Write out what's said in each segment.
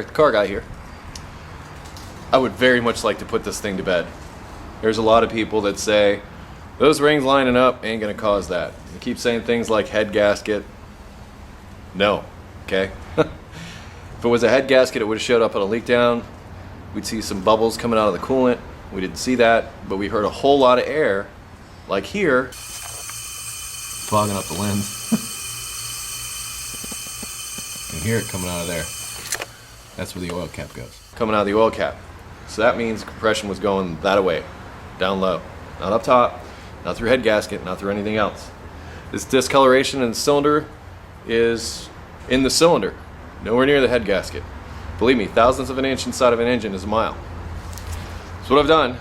Eric the Car Guy here. I would very much like to put this thing to bed. There's a lot of people that say, those rings lining up ain't gonna cause that. They keep saying things like head gasket. No, okay? If it was a head gasket, it would have showed up on a leak down. We'd see some bubbles coming out of the coolant. We didn't see that, but we heard a whole lot of air, like here, fogging up the lens. You can hear it coming out of there. That's where the oil cap goes. Coming out of the oil cap. So that means compression was going that way, down low. Not up top, not through head gasket, not through anything else. This discoloration in the cylinder is in the cylinder, nowhere near the head gasket. Believe me, thousandths of an inch inside of an engine is a mile. So what I've done,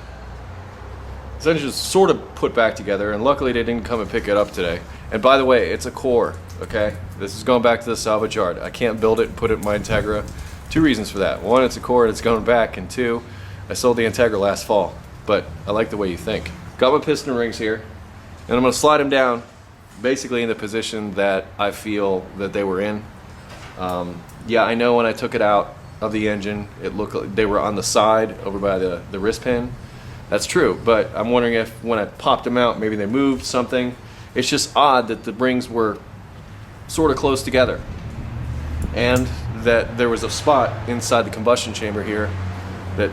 this engine is sort of put back together, and luckily they didn't come and pick it up today. And by the way, it's a core, okay? This is going back to the salvage yard. I can't build it and put it in my Integra. Two reasons for that. One, it's a core and it's going back, and two, I sold the Integra last fall, but I like the way you think. Got my piston rings here, and I'm gonna slide them down basically in the position that I feel that they were in. Yeah, I know when I took it out of the engine, it looked like they were on the side over by the wrist pin. That's true, but I'm wondering if when I popped them out, maybe they moved something. It's just odd that the rings were sort of close together, and that there was a spot inside the combustion chamber here that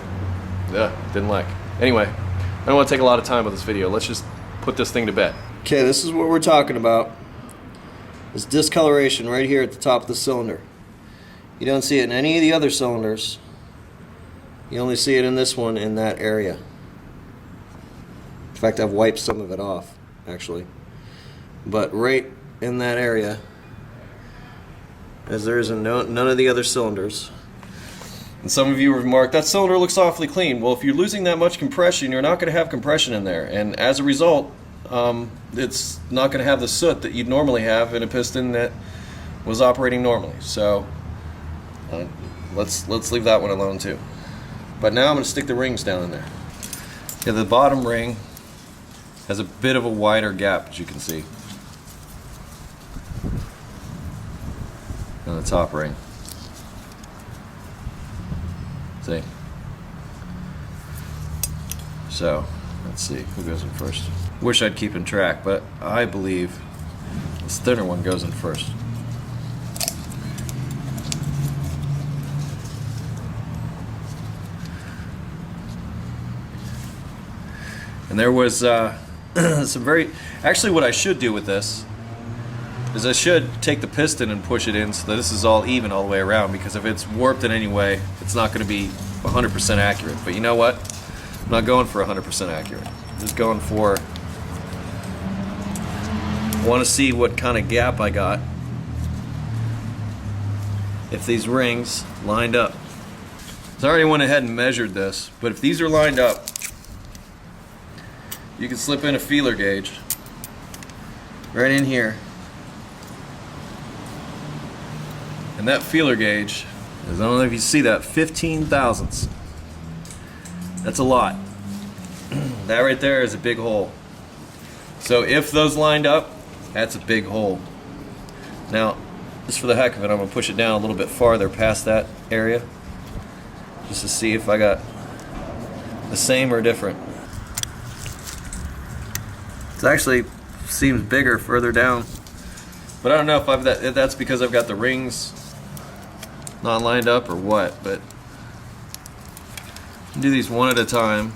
didn't like. Anyway, I don't want to take a lot of time with this video. Let's just put this thing to bed. Okay, this is what we're talking about. This discoloration right here at the top of the cylinder. You don't see it in any of the other cylinders. You only see it in this one, in that area. In fact, I've wiped some of it off, actually. But right in that area, as there is in none of the other cylinders. And some of you remarked, that cylinder looks awfully clean. Well, if you're losing that much compression, you're not going to have compression in there. And as a result, it's not going to have the soot that you'd normally have in a piston that was operating normally. So let's leave that one alone too. But now I'm going to stick the rings down in there. Yeah, the bottom ring has a bit of a wider gap, as you can see, than the top ring. See? So let's see who goes in first. Wish I'd keep in track, but I believe this thinner one goes in first. And there was some very... Actually, what I should do with this is I should take the piston and push it in so that this is all even all the way around, because if it's warped in any way, it's not going to be 100% accurate. But you know what? I'm not going for 100% accurate. I'm just going for... I want to see what kind of gap I got if these rings lined up. So I already went ahead and measured this, but if these are lined up, you can slip in a feeler gauge right in here, and that feeler gauge is, I don't know if you see that, 15 thousandths. That's a lot. That right there is a big hole. So if those lined up, that's a big hole. Now, just for the heck of it, I'm going to push it down a little bit farther past that area just to see if I got the same or different. It actually seems bigger further down, but I don't know if that's because I've got the rings not lined up or what, but I'll do these one at a time.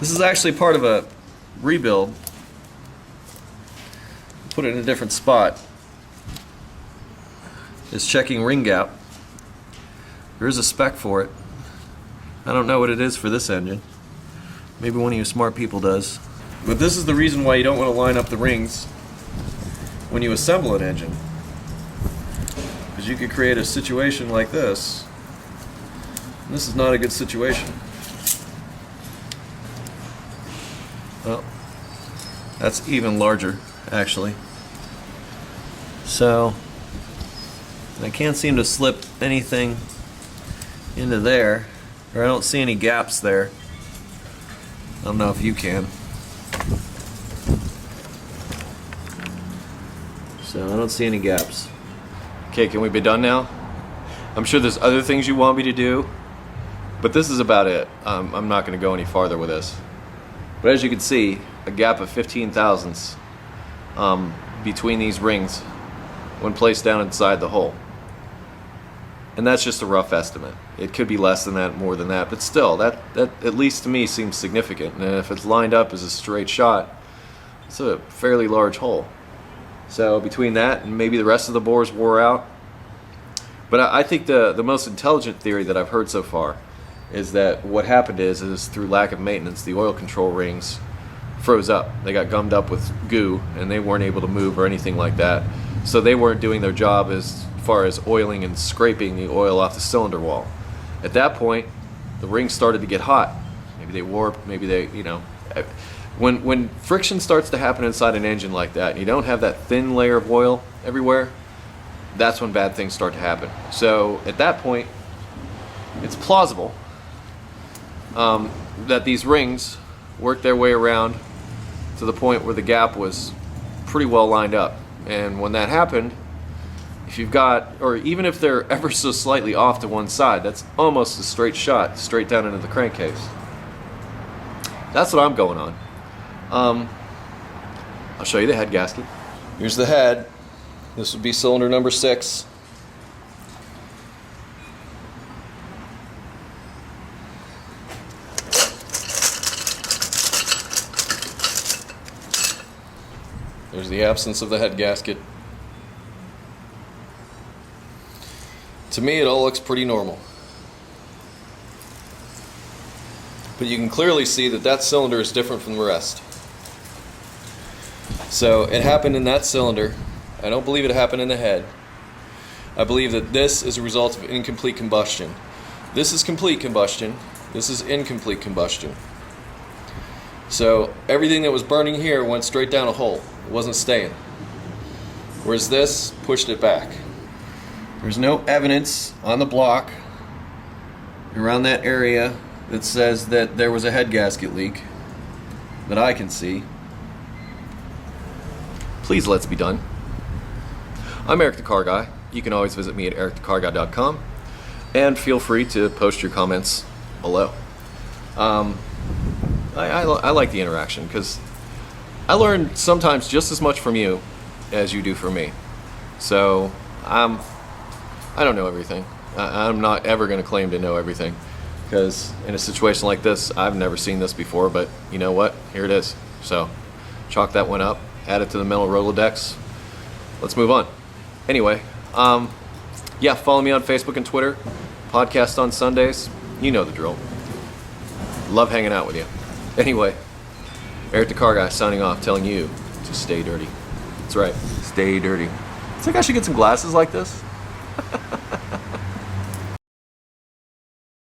This is actually part of a rebuild. Put it in a different spot. It's checking ring gap. There is a spec for it. I don't know what it is for this engine. Maybe one of you smart people does. But this is the reason why you don't want to line up the rings when you assemble an engine. Because you could create a situation like this. And this is not a good situation. Well, that's even larger, actually. So, I can't seem to slip anything into there, or I don't see any gaps there. I don't know if you can. So I don't see any gaps. Okay, can we be done now? I'm sure there's other things you want me to do, but this is about it. I'm not going to go any farther with this. But as you can see, a gap of 15 thousandths between these rings when placed down inside the hole. And that's just a rough estimate. It could be less than that, more than that, but still, that at least to me seems significant. And if it's lined up as a straight shot, it's a fairly large hole. So between that and maybe the rest of the bores wore out. But I think the most intelligent theory that I've heard so far is that what happened is through lack of maintenance, the oil control rings froze up. They got gummed up with goo and they weren't able to move or anything like that. So they weren't doing their job as far as oiling and scraping the oil off the cylinder wall. At that point, the rings started to get hot. Maybe they warped, maybe they, when friction starts to happen inside an engine like that, and you don't have that thin layer of oil everywhere, that's when bad things start to happen. So at that point, it's plausible that these rings worked their way around to the point where the gap was pretty well lined up. And when that happened, if you've got, or even if they're ever so slightly off to one side, that's almost a straight shot straight down into the crankcase. That's what I'm going on. I'll show you the head gasket. Here's the head. This would be cylinder number 6. There's the absence of the head gasket. To me, it all looks pretty normal. But you can clearly see that that cylinder is different from the rest. So it happened in that cylinder. I don't believe it happened in the head. I believe that this is a result of incomplete combustion. This is complete combustion. This is incomplete combustion. So everything that was burning here went straight down a hole. It wasn't staying. Whereas this pushed it back. There's no evidence on the block around that area that says that there was a head gasket leak that I can see. Please let's be done. I'm Eric the Car Guy. You can always visit me at EricTheCarGuy.com and feel free to post your comments below. I like the interaction because I learn sometimes just as much from you as you do from me. So I don't know everything. I'm not ever going to claim to know everything because in a situation like this, I've never seen this before, but you know what? Here it is. So chalk that one up, add it to the mental Rolodex. Let's move on. Anyway, yeah, follow me on Facebook and Twitter. Podcast on Sundays. You know the drill. Love hanging out with you. Anyway, Eric the Car Guy signing off, telling you to stay dirty. That's right, stay dirty. Think I should get some glasses like this?